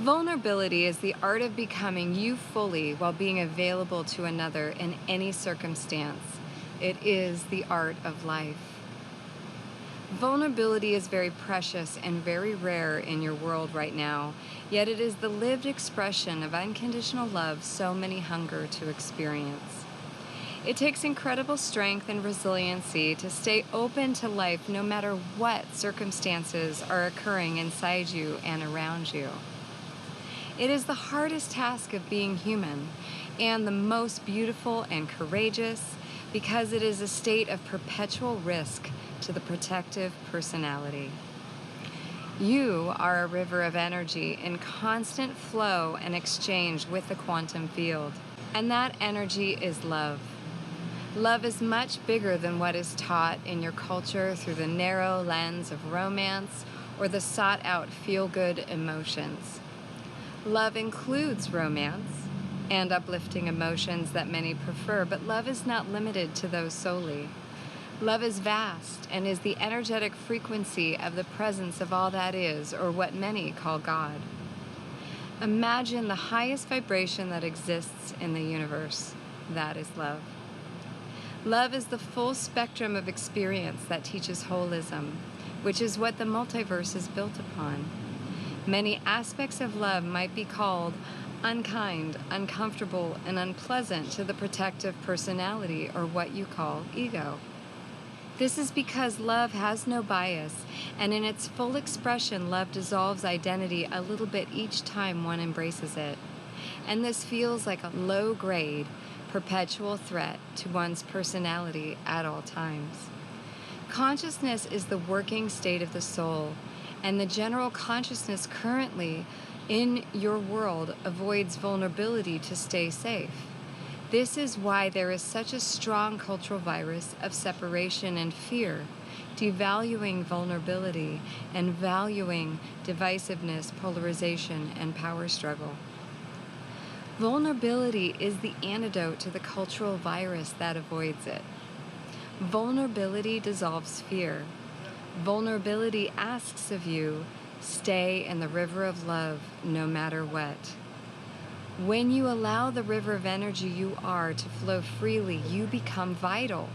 Vulnerability is the art of becoming you fully while being available to another in any circumstance. It is the art of life. Vulnerability is very precious and very rare in your world right now, yet it is the lived expression of unconditional love so many hunger to experience. It takes incredible strength and resiliency to stay open to life no matter what circumstances are occurring inside you and around you. It is the hardest task of being human and the most beautiful and courageous because it is a state of perpetual risk to the protective personality. You are a river of energy in constant flow and exchange with the quantum field, and that energy is love. Love is much bigger than what is taught in your culture through the narrow lens of romance or the sought-out feel-good emotions. Love includes romance and uplifting emotions that many prefer, but love is not limited to those solely. Love is vast and is the energetic frequency of the presence of all that is, or what many call God. Imagine the highest vibration that exists in the universe. That is love. Love is the full spectrum of experience that teaches holism, which is what the multiverse is built upon. Many aspects of love might be called unkind, uncomfortable, and unpleasant to the protective personality, or what you call ego. This is because love has no bias, and in its full expression, love dissolves identity a little bit each time one embraces it. And this feels like a low-grade, perpetual threat to one's personality at all times. Consciousness is the working state of the soul, and the general consciousness currently in your world avoids vulnerability to stay safe. This is why there is such a strong cultural virus of separation and fear, devaluing vulnerability and valuing divisiveness, polarization, and power struggle. Vulnerability is the antidote to the cultural virus that avoids it. Vulnerability dissolves fear. Vulnerability asks of you, stay in the river of love no matter what. When you allow the river of energy you are to flow freely, you become vital.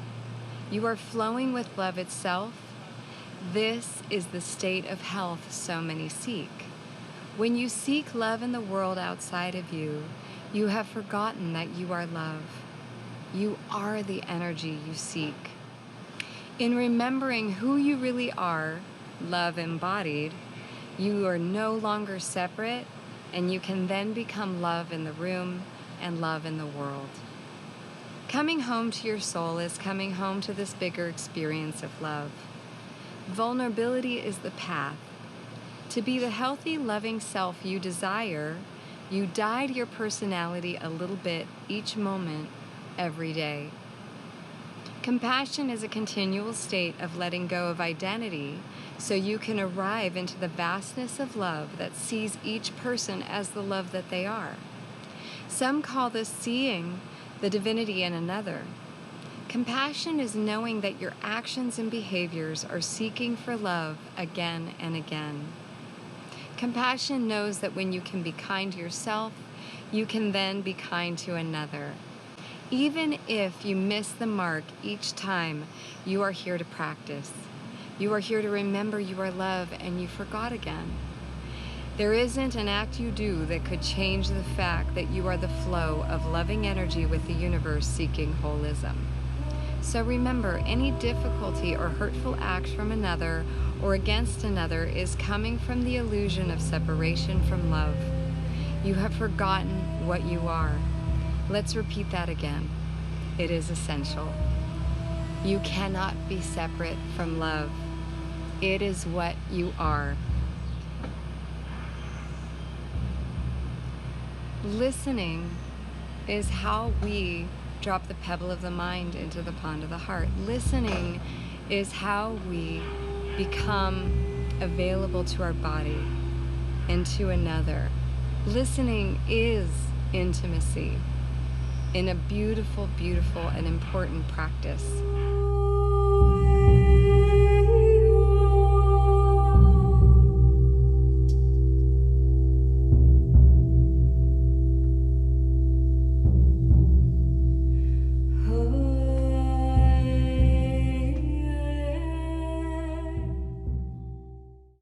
You are flowing with love itself. This is the state of health so many seek. When you seek love in the world outside of you, you have forgotten that you are love. You are the energy you seek. In remembering who you really are, love embodied, you are no longer separate, and you can then become love in the room and love in the world. Coming home to your soul is coming home to this bigger experience of love. Vulnerability is the path. To be the healthy, loving self you desire, you die to your personality a little bit each moment, every day. Compassion is a continual state of letting go of identity so you can arrive into the vastness of love that sees each person as the love that they are. Some call this seeing the divinity in another. Compassion is knowing that your actions and behaviors are seeking for love again and again. Compassion knows that when you can be kind to yourself, you can then be kind to another. Even if you miss the mark each time, you are here to practice. You are here to remember you are love and you forgot again. There isn't an act you do that could change the fact that you are the flow of loving energy with the universe seeking holism. So remember, any difficulty or hurtful act from another or against another is coming from the illusion of separation from love. You have forgotten what you are. Let's repeat that again. It is essential. You cannot be separate from love. It is what you are. Listening is how we drop the pebble of the mind into the pond of the heart. Listening is how we become available to our body and to another. Listening is intimacy in a beautiful, beautiful and important practice.